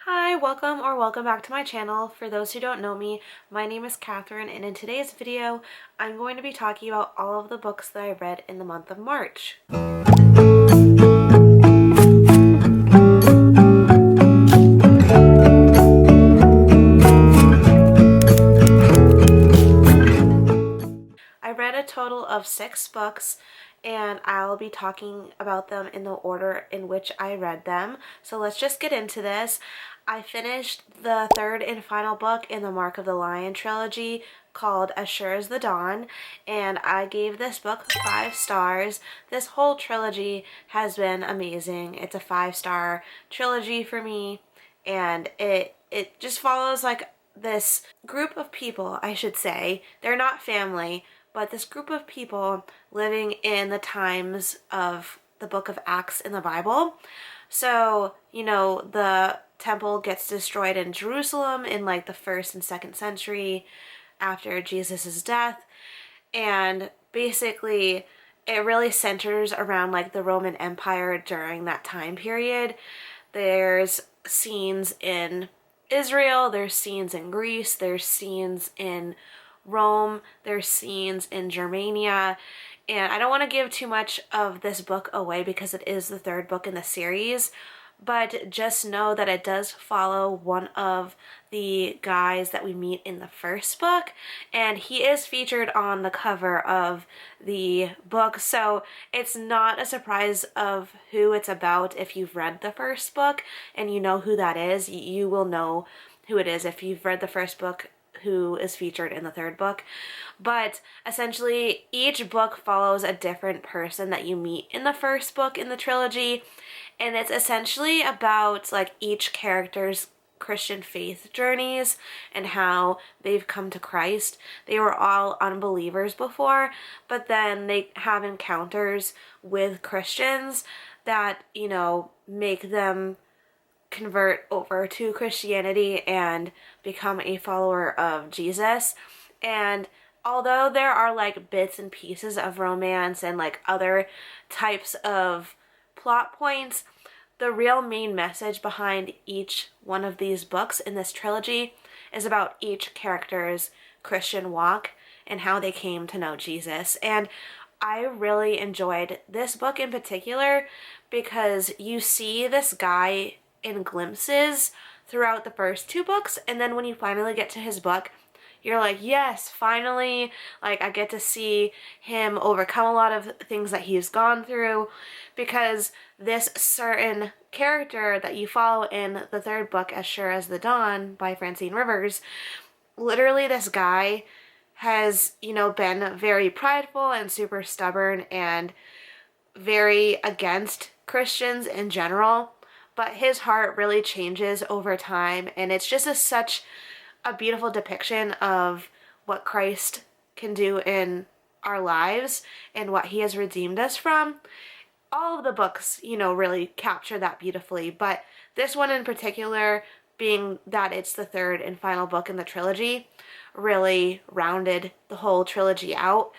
Hi, welcome back to my channel. For those who don't know me, my name is Katharine, and in today's video, I'm going to be talking about all of the books that I read in the month of March. I read a total of 6 books, and I'll be talking about them in the order in which I read them. So let's just get into this. I finished the third and final book in the Mark of the Lion trilogy called As Sure as the Dawn, and I gave this book 5 stars. This whole trilogy has been amazing. It's a 5-star trilogy for me, and it just follows like this group of people, I should say. They're not family, but this group of people living in the times of the book of Acts in the Bible. So, the temple gets destroyed in Jerusalem in like the 1st and 2nd century after Jesus's death. And basically, it really centers around like the Roman Empire during that time period. There's scenes in Israel, there's scenes in Greece, there's scenes in Rome, there's scenes in Germania, and I don't want to give too much of this book away because it is the 3rd book in the series, but just know that it does follow one of the guys that we meet in the 1st book, and he is featured on the cover of the book, so it's not a surprise of who it's about. If you've read the 1st book and you know who that is, you will know who it is if you've read the 1st book who is featured in the 3rd book. But essentially each book follows a different person that you meet in the 1st book in the trilogy, and it's essentially about like each character's Christian faith journeys and how they've come to Christ. They were all unbelievers before, but then they have encounters with Christians that, make them convert over to Christianity and become a follower of Jesus. And although there are like bits and pieces of romance and like other types of plot points, the real main message behind each one of these books in this trilogy is about each character's Christian walk and how they came to know Jesus. And I really enjoyed this book in particular because you see this guy in glimpses throughout the first 2 books, and then when you finally get to his book, you're like, yes, finally, like I get to see him overcome a lot of things that he's gone through, because this certain character that you follow in the 3rd book, As Sure as the Dawn by Francine Rivers, literally this guy has, been very prideful and super stubborn and very against Christians in general, but his heart really changes over time, and it's just such a beautiful depiction of what Christ can do in our lives and what he has redeemed us from. All of the books, really capture that beautifully, but this one in particular, being that it's the 3rd and final book in the trilogy, really rounded the whole trilogy out,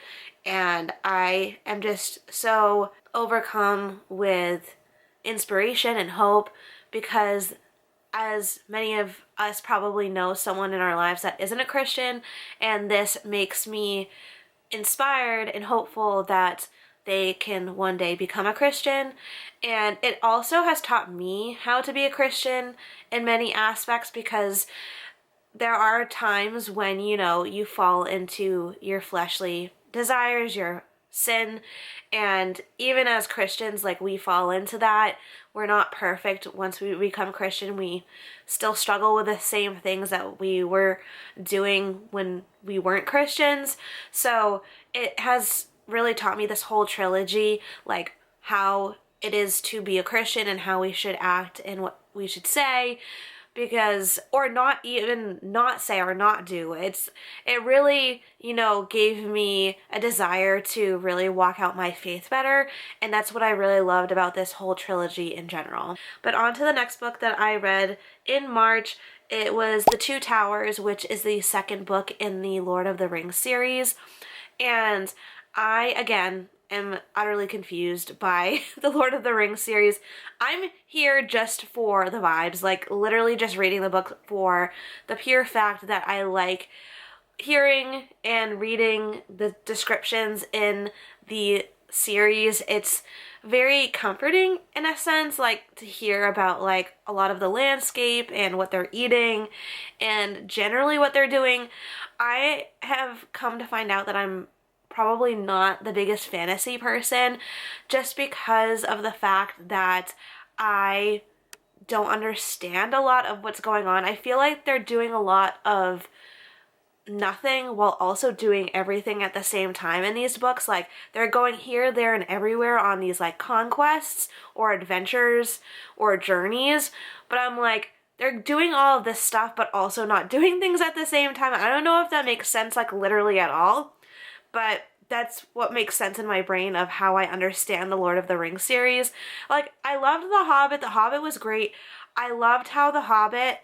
and I am just so overcome with inspiration and hope, because as many of us probably know someone in our lives that isn't a Christian, and this makes me inspired and hopeful that they can one day become a Christian. And it also has taught me how to be a Christian in many aspects, because there are times when, you fall into your fleshly desires, your sin, and even as Christians, like, we fall into that. We're not perfect. Once we become Christian, we still struggle with the same things that we were doing when we weren't Christians. So it has really taught me, this whole trilogy, like how it is to be a Christian and how we should act and what we should say, because, or not even not say or not do. It really, gave me a desire to really walk out my faith better, and that's what I really loved about this whole trilogy in general. But on to the next book that I read in March. It was The Two Towers, which is the 2nd book in the Lord of the Rings series, and I, again, am utterly confused by the Lord of the Rings series. I'm here just for the vibes, like literally just reading the book for the pure fact that I like hearing and reading the descriptions in the series. It's very comforting in a sense, like to hear about like a lot of the landscape and what they're eating and generally what they're doing. I have come to find out that I'm probably not the biggest fantasy person just because of the fact that I don't understand a lot of what's going on. I feel like they're doing a lot of nothing while also doing everything at the same time in these books. Like they're going here, there, and everywhere on these like conquests or adventures or journeys, but I'm like, they're doing all of this stuff but also not doing things at the same time. I don't know if that makes sense like literally at all, but that's what makes sense in my brain of how I understand the Lord of the Rings series. Like I loved The Hobbit. The Hobbit was great. I loved how The Hobbit,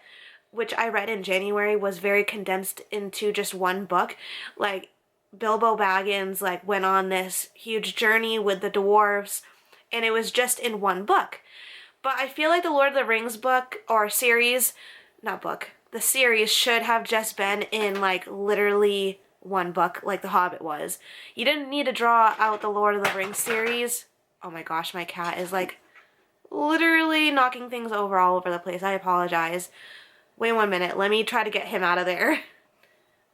which I read in January, was very condensed into just one book. Like Bilbo Baggins like went on this huge journey with the dwarves and it was just in one book. But I feel like the Lord of the Rings book or series, not book, the series should have just been in like literally one book like The Hobbit was. You didn't need to draw out the Lord of the Rings series. Oh my gosh, my cat is like literally knocking things over all over the place. I apologize. Wait 1 minute, let me try to get him out of there.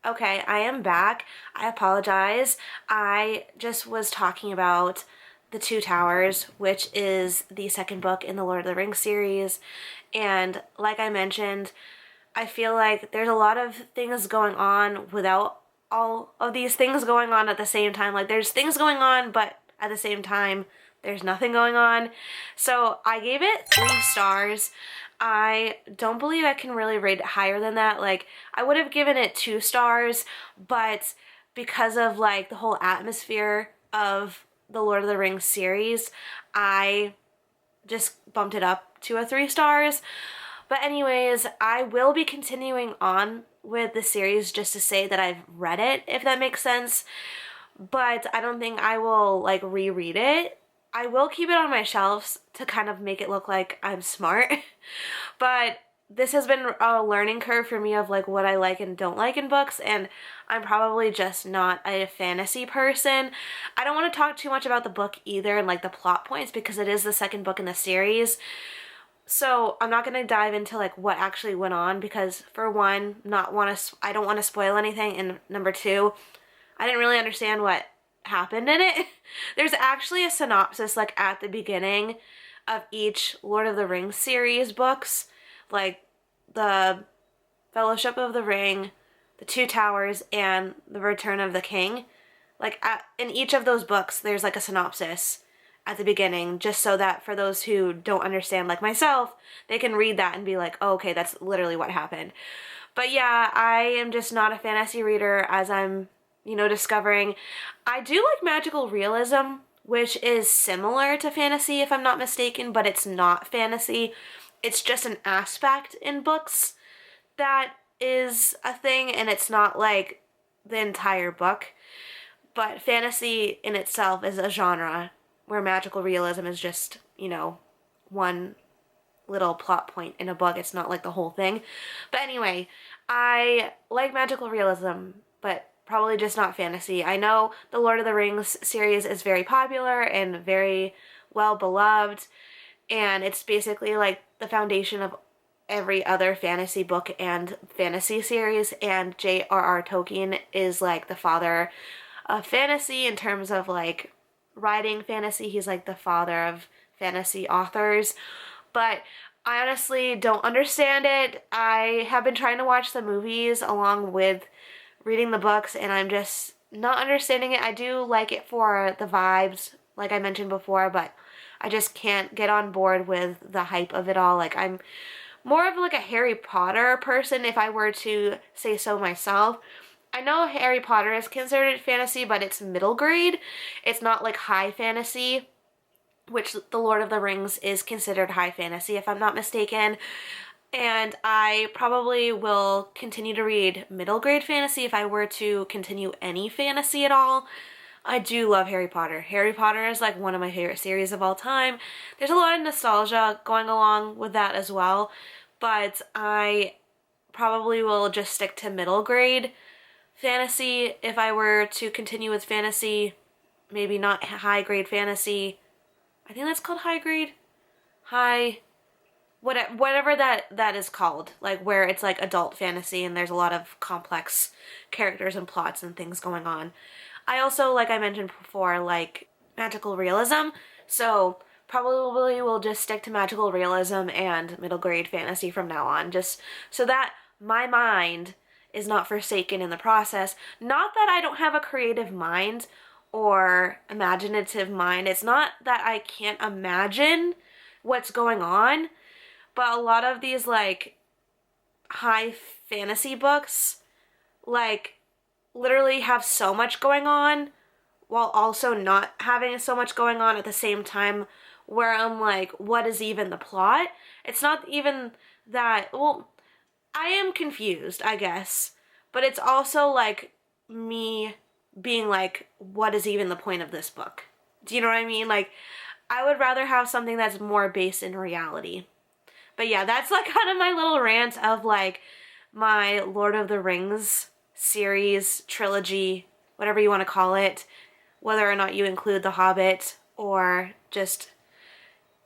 Okay, I am back. I apologize. I just was talking about The Two Towers, which is the second book in the Lord of the Rings series. And like I mentioned, I feel like there's a lot of things going on without all of these things going on at the same time. Like there's things going on, but at the same time, there's nothing going on. So I gave it 3 stars. I don't believe I can really rate it higher than that. Like I would have given it 2 stars, but because of like the whole atmosphere of the Lord of the Rings series, I just bumped it up to a 3 stars. But anyways, I will be continuing on with the series just to say that I've read it, if that makes sense. But I don't think I will like reread it. I will keep it on my shelves to kind of make it look like I'm smart. But this has been a learning curve for me of like what I like and don't like in books, and I'm probably just not a fantasy person. I don't want to talk too much about the book either and like the plot points because it is the second book in the series. So I'm not going to dive into like what actually went on because for one, I don't want to spoil anything, and number 2, I didn't really understand what happened in it. There's actually a synopsis like at the beginning of each Lord of the Rings series books, like the Fellowship of the Ring, the Two Towers, and the Return of the King. Like in each of those books there's like a synopsis at the beginning, just so that for those who don't understand like myself, they can read that and be like, oh, okay, that's literally what happened. But yeah, I am just not a fantasy reader, as I'm discovering. I do like magical realism, which is similar to fantasy if I'm not mistaken, but it's not fantasy. It's just an aspect in books that is a thing, and it's not like the entire book. But fantasy in itself is a genre where magical realism is just, one little plot point in a book. It's not like the whole thing. But anyway, I like magical realism, but probably just not fantasy. I know the Lord of the Rings series is very popular and very well beloved, and it's basically like the foundation of every other fantasy book and fantasy series, and J.R.R. Tolkien is like the father of fantasy in terms of like writing fantasy. He's like the father of fantasy authors, but I honestly don't understand it. I have been trying to watch the movies along with reading the books, and I'm just not understanding it. I do like it for the vibes, like I mentioned before, but I just can't get on board with the hype of it all. Like I'm more of like a Harry Potter person, if I were to say so myself. I know Harry Potter is considered fantasy, but it's middle grade. It's not like high fantasy, which the Lord of the Rings is considered high fantasy, if I'm not mistaken. And I probably will continue to read middle grade fantasy if I were to continue any fantasy at all. I do love Harry Potter. Harry Potter is like one of my favorite series of all time. There's a lot of nostalgia going along with that as well, but I probably will just stick to middle grade fantasy if I were to continue with fantasy. Maybe not high grade fantasy. I think that's called high grade. High, whatever that is called, like where it's like adult fantasy and there's a lot of complex characters and plots and things going on. I also, like I mentioned before, like magical realism, so probably will just stick to magical realism and middle grade fantasy from now on, just so that my mind is not forsaken in the process. Not that I don't have a creative mind or imaginative mind. It's not that I can't imagine what's going on, but a lot of these like high fantasy books like literally have so much going on while also not having so much going on at the same time, where I'm like, what is even the plot? It's not even that, well, I am confused, I guess, but it's also like me being like, what is even the point of this book? Do you know what I mean? Like, I would rather have something that's more based in reality. But yeah, that's like kind of my little rant of like my Lord of the Rings series, trilogy, whatever you want to call it, whether or not you include The Hobbit or just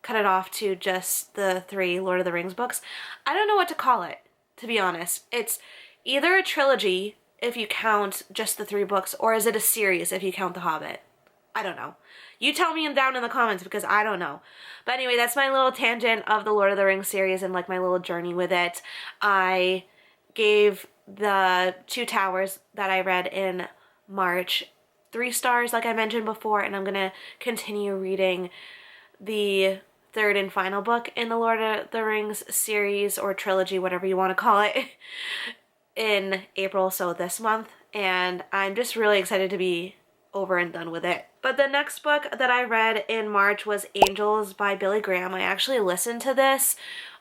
cut it off to just the 3 Lord of the Rings books. I don't know what to call it, to be honest. It's either a trilogy if you count just the 3 books, or is it a series if you count The Hobbit? I don't know. You tell me down in the comments because I don't know. But anyway, that's my little tangent of the Lord of the Rings series and like my little journey with it. I gave the 2 Towers that I read in March 3 stars, like I mentioned before, and I'm gonna continue reading the 3rd and final book in the Lord of the Rings series or trilogy, whatever you want to call it, in April, so this month, and I'm just really excited to be over and done with it. But the next book that I read in March was Angels by Billy Graham. I actually listened to this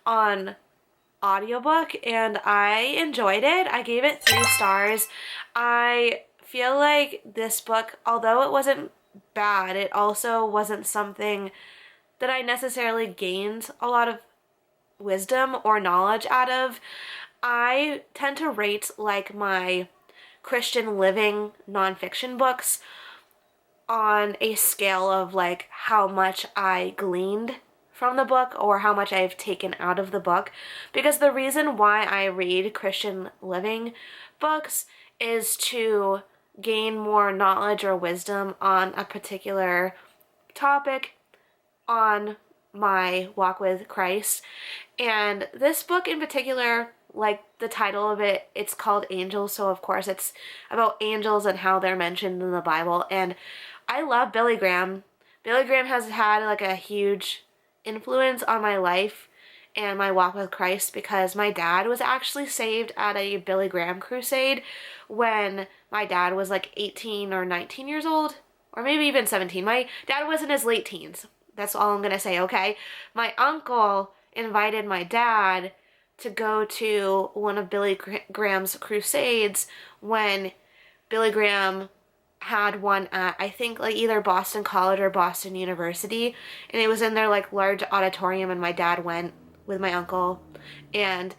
on audiobook and I enjoyed it. I gave it 3 stars. I feel like this book, although it wasn't bad, it also wasn't something that I necessarily gained a lot of wisdom or knowledge out of. I tend to rate like my Christian living nonfiction books on a scale of like how much I gleaned from the book or how much I've taken out of the book, because the reason why I read Christian living books is to gain more knowledge or wisdom on a particular topic on my walk with Christ. And this book in particular, like the title of it, it's called Angels, so of course it's about angels and how they're mentioned in the Bible. And I love Billy Graham. Billy Graham has had like a huge influence on my life and my walk with Christ, because my dad was actually saved at a Billy Graham crusade when my dad was like 18 or 19 years old, or maybe even 17. My dad was in his late teens. That's all I'm gonna say, okay? My uncle invited my dad to go to one of Billy Graham's crusades when Billy Graham had one at, I think, like either Boston College or Boston University, and it was in their like large auditorium, and my dad went with my uncle, and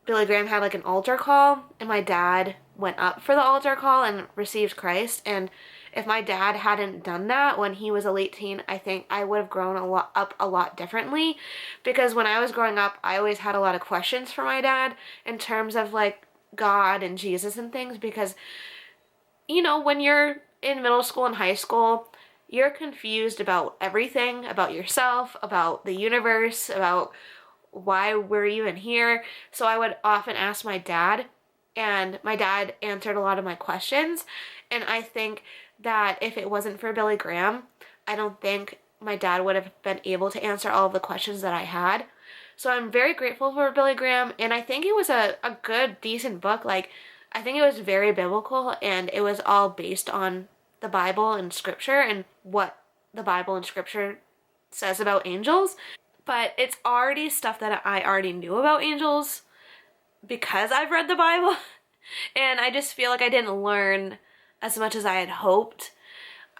Billy Graham had like an altar call, and my dad went up for the altar call and received Christ. And if my dad hadn't done that when he was a late teen, I think I would have grown up a lot differently, because when I was growing up, I always had a lot of questions for my dad in terms of like God and Jesus and things, because you know, when you're in middle school and high school, you're confused about everything, about yourself, about the universe, about why we're even here. So I would often ask my dad, and my dad answered a lot of my questions. And I think that if it wasn't for Billy Graham, I don't think my dad would have been able to answer all of the questions that I had. So I'm very grateful for Billy Graham, and I think it was a good, decent book. Like, I think it was very biblical, and it was all based on the Bible and scripture and what the Bible and scripture says about angels. But it's already stuff that I already knew about angels because I've read the Bible. And I just feel like I didn't learn as much as I had hoped.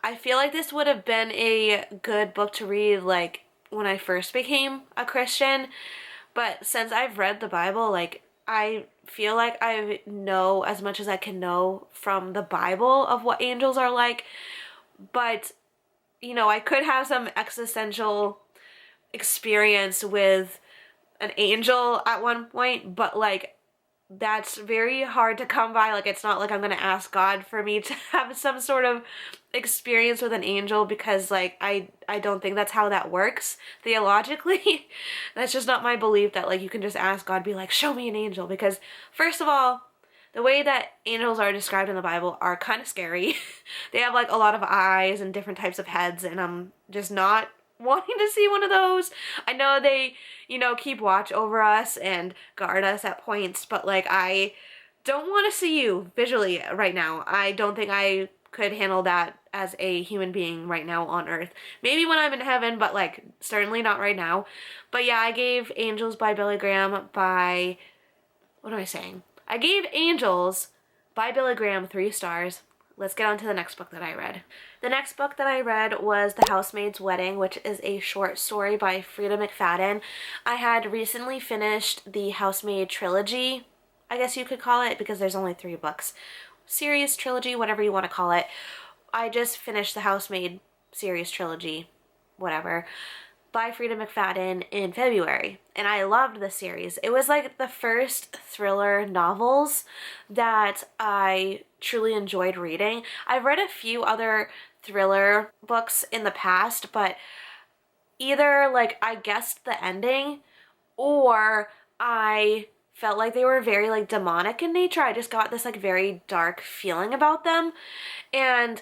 I feel like this would have been a good book to read like when I first became a Christian, but since I've read the Bible, like I feel like I know as much as I can know from the Bible of what angels are like, but you know, I could have some existential experience with an angel at one point, but like that's very hard to come by. Like, it's not like I'm gonna ask God for me to have some sort of experience with an angel, because like I don't think that's how that works theologically. That's just not my belief that like you can just ask God, be like, show me an angel, because first of all, the way that angels are described in the Bible are kind of scary. They have like a lot of eyes and different types of heads, and I'm just not wanting to see one of those. I know they, you know, keep watch over us and guard us at points, but like I don't want to see you visually right now. I don't think I could handle that as a human being right now on earth. Maybe when I'm in heaven, but like certainly not right now. But yeah, I gave Angels by Billy Graham by, what am I saying? I gave Angels by Billy Graham 3 stars. Let's get on to the next book that I read. The next book that I read was The Housemaid's Wedding, which is a short story by Frieda McFadden. I had recently finished the Housemaid trilogy, I guess you could call it, because there's only 3 books. Series, trilogy, whatever you want to call it. I just finished the Housemaid series trilogy, whatever, by Frieda McFadden in February, and I loved the series. It was like the first thriller novels that I truly enjoyed reading. I've read a few other thriller books in the past, but either like I guessed the ending or I felt like they were very like demonic in nature. I just got this like very dark feeling about them. And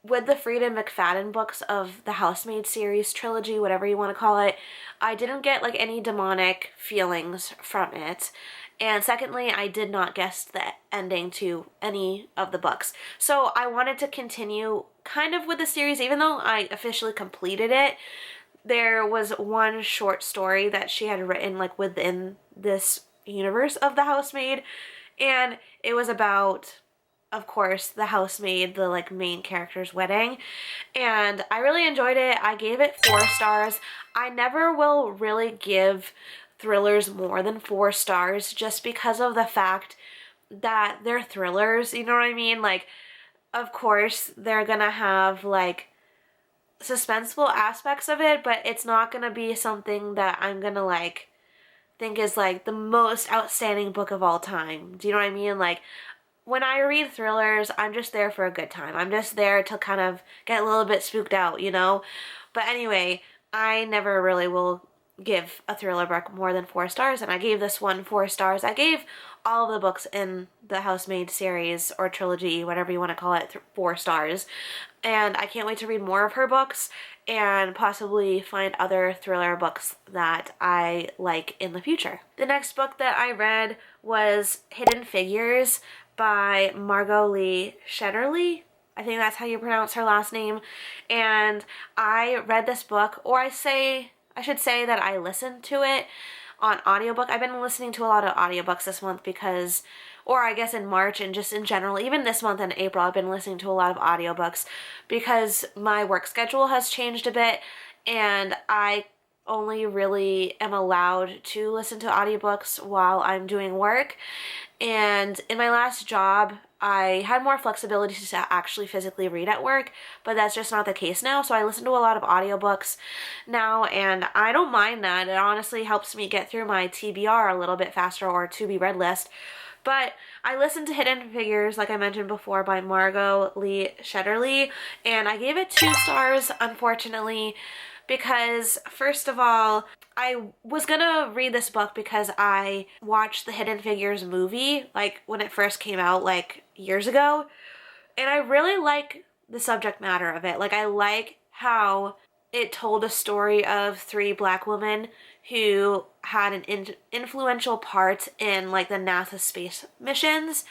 with the Frieda McFadden books of the Housemaid series, trilogy, whatever you want to call it, I didn't get like any demonic feelings from it. And secondly, I did not guess the ending to any of the books. So I wanted to continue kind of with the series, even though I officially completed it. There was one short story that she had written like within this universe of the Housemaid, and it was about, of course, the housemaid, the like main character's wedding, and I really enjoyed it. I gave it 4 stars. I never will really give thrillers more than 4 stars just because of the fact that they're thrillers, you know what I mean? Like, of course, they're gonna have like suspenseful aspects of it, but it's not gonna be something that I'm gonna like think is like the most outstanding book of all time. Do you know what I mean? Like, when I read thrillers, I'm just there for a good time. I'm just there to kind of get a little bit spooked out, you know? But anyway, I never really will give a thriller book more than 4 stars, and I gave this one 4 stars. I gave all of the books in the Housemaid series or trilogy, whatever you want to call it, 4 stars. And I can't wait to read more of her books and possibly find other thriller books that I like in the future. The next book that I read was Hidden Figures by Margot Shetterly. I think that's how you pronounce her last name. And I read this book, or I should say that I listened to it on audiobook. I've been listening to a lot of audiobooks this month because, or I guess in March and just in general, even this month in April, I've been listening to a lot of audiobooks because my work schedule has changed a bit and I only really am allowed to listen to audiobooks while I'm doing work. And in my last job, I had more flexibility to actually physically read at work, but that's just not the case now. So I listen to a lot of audiobooks now, and I don't mind that. It honestly helps me get through my TBR a little bit faster, or to be read list. But I listened to Hidden Figures, like I mentioned before, by Margot Shetterly, and I gave it 2 stars, unfortunately, because first of all, I was gonna read this book because I watched the Hidden Figures movie, like when it first came out like years ago, and I really like the subject matter of it. Like, I like how it told a story of 3 Black women who had an influential part in like the NASA space missions,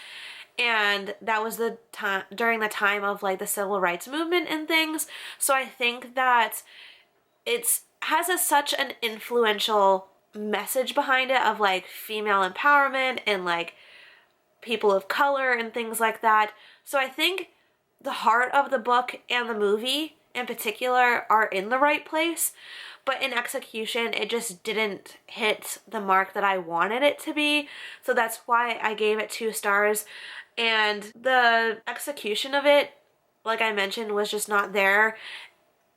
and that was the time during the time of like the civil rights movement and things. So I think that it's has such an influential message behind it of like female empowerment and like people of color and things like that. So I think the heart of the book and the movie in particular are in the right place, but in execution it just didn't hit the mark that I wanted it to be. So that's why I gave it 2 stars. And the execution of it, like I mentioned, was just not there.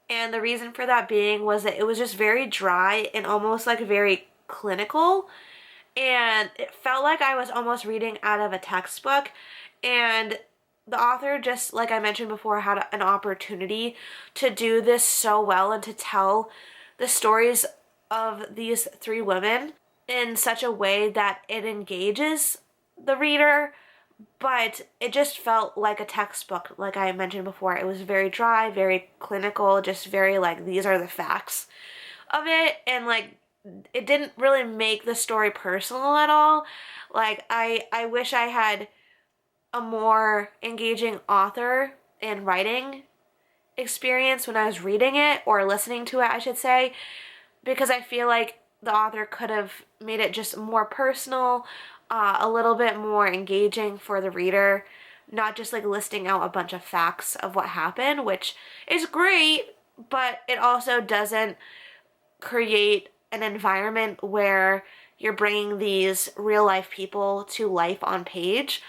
And the reason for that being was that it was just very dry and almost like very clinical. And it felt like I was almost reading out of a textbook. And the author, just like I mentioned before, had an opportunity to do this so well and to tell the stories of these 3 women in such a way that it engages the reader, but it just felt like a textbook. Like I mentioned before, it was very dry, very clinical, just very like, these are the facts of it, and like it didn't really make the story personal at all. Like I wish I had a more engaging author and writing experience when I was reading it, or listening to it I should say, because I feel like the author could have made it just more personal, a little bit more engaging for the reader, not just like listing out a bunch of facts of what happened, which is great, but it also doesn't create an environment where you're bringing these real life people to life on page.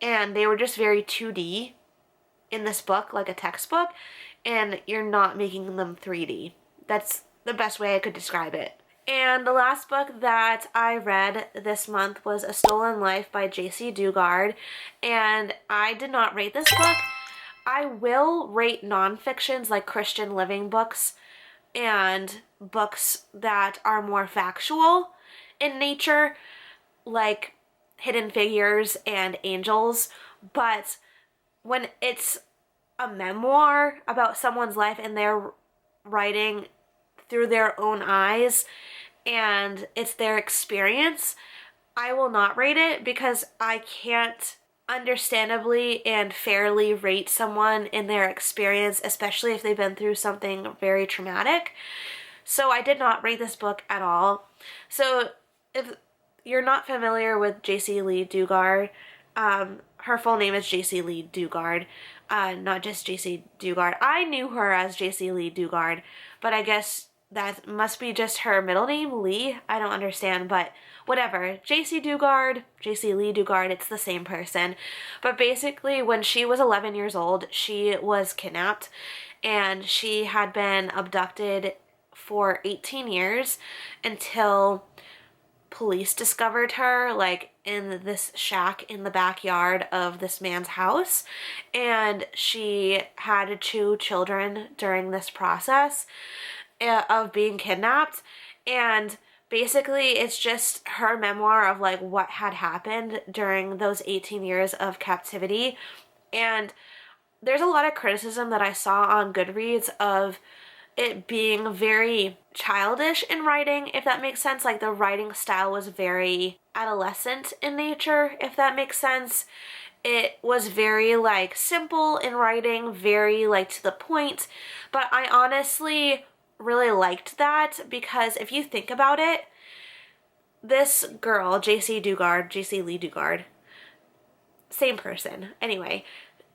And they were just very 2D in this book, like a textbook, and you're not making them 3D. That's the best way I could describe it. And the last book that I read this month was A Stolen Life by Jaycee Dugard, and I did not rate this book. I will rate nonfictions like Christian living books and books that are more factual in nature, like Hidden Figures and Angels, but when it's a memoir about someone's life and they're writing through their own eyes and it's their experience, I will not rate it, because I can't understandably and fairly rate someone in their experience, especially if they've been through something very traumatic. So I did not rate this book at all. So if you're not familiar with Jaycee Lee Dugard, her full name is Jaycee Lee Dugard, not just Jaycee Dugard. I knew her as Jaycee Lee Dugard, but I guess that must be just her middle name, Lee. I don't understand, but whatever. Jaycee Dugard, Jaycee Lee Dugard, it's the same person. But basically, when she was 11 years old, she was kidnapped, and she had been abducted for 18 years until police discovered her, like, in this shack in the backyard of this man's house. And she had 2 children during this process of being kidnapped. And basically it's just her memoir of like what had happened during those 18 years of captivity. And there's a lot of criticism that I saw on Goodreads of it being very childish in writing, if that makes sense. Like the writing style was very adolescent in nature, if that makes sense. It was very like simple in writing, very like to the point, but I honestly really liked that, because if you think about it, this girl, Jaycee Dugard, Jaycee Lee Dugard, same person, anyway,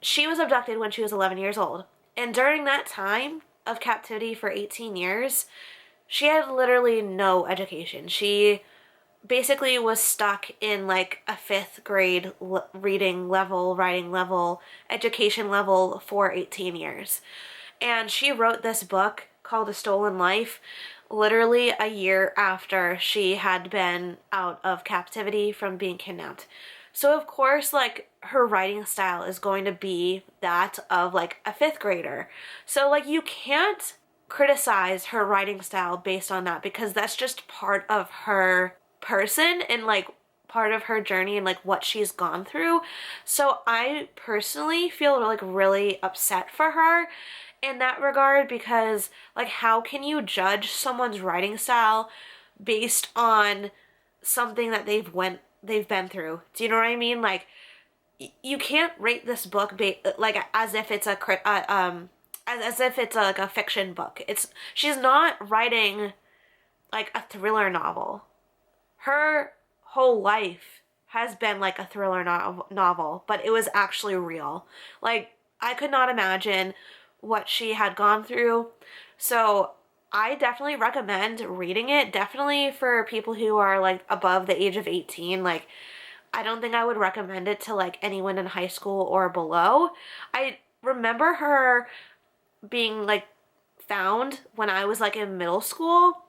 she was abducted when she was 11 years old, and during that time of captivity for 18 years, she had literally no education. She basically was stuck in like a 5th grade reading level, writing level, education level for 18 years. And she wrote this book called A Stolen Life literally a year after she had been out of captivity from being kidnapped. So of course, like, her writing style is going to be that of like a 5th grader. So like you can't criticize her writing style based on that, because that's just part of her person and like part of her journey and like what she's gone through. So I personally feel like really upset for her in that regard, because like how can you judge someone's writing style based on something that they've been through? Do you know what I mean? Like you can't rate this book like as if it's as if it's like a fiction book. She's not writing like a thriller novel. Her whole life has been like a thriller novel, but it was actually real. Like I could not imagine what she had gone through. So I definitely recommend reading it, definitely for people who are like above the age of 18. Like, I don't think I would recommend it to like anyone in high school or below. I remember her being like found when I was like in middle school,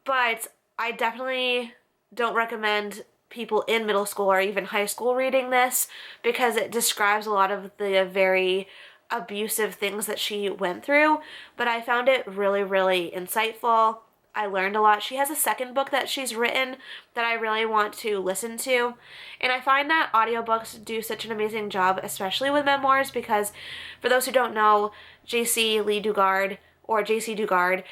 but I definitely don't recommend people in middle school or even high school reading this because it describes a lot of the very abusive things that she went through. But I found it really, really insightful. I learned a lot. She has a second book that she's written that I really want to listen to. And I find that audiobooks do such an amazing job, especially with memoirs, because for those who don't know, Jaycee Lee Dugard, or Jaycee Dugard,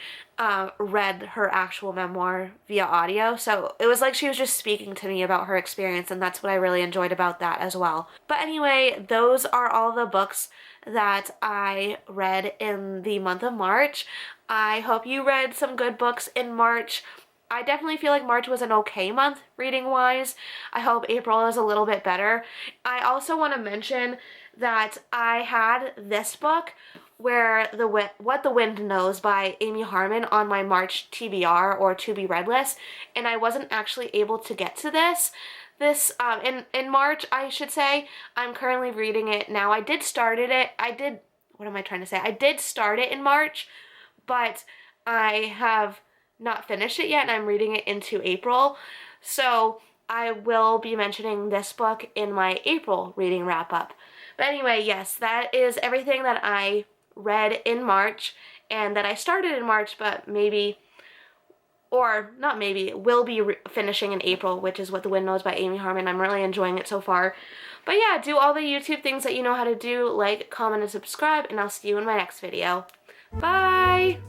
read her actual memoir via audio. So it was like she was just speaking to me about her experience, and that's what I really enjoyed about that as well. But anyway, those are all the books that I read in the month of March. I hope you read some good books in March. I definitely feel like March was an okay month reading-wise. I hope April is a little bit better. I also want to mention that I had this book, where What the Wind Knows by Amy Harmon, on my March TBR or to be read list, and I wasn't actually able to get to this in March, I should say. I'm currently reading it now. I did start it. What am I trying to say? I did start it in March, but I have not finished it yet, and I'm reading it into April. So I will be mentioning this book in my April reading wrap-up. But anyway, yes, that is everything that I read in March and that I started in March, but maybe, or not maybe, will be finishing in April, which is What the Wind Knows by Amy Harmon. I'm really enjoying it so far. But yeah, do all the YouTube things that you know how to do, like, comment, and subscribe, and I'll see you in my next video. Bye!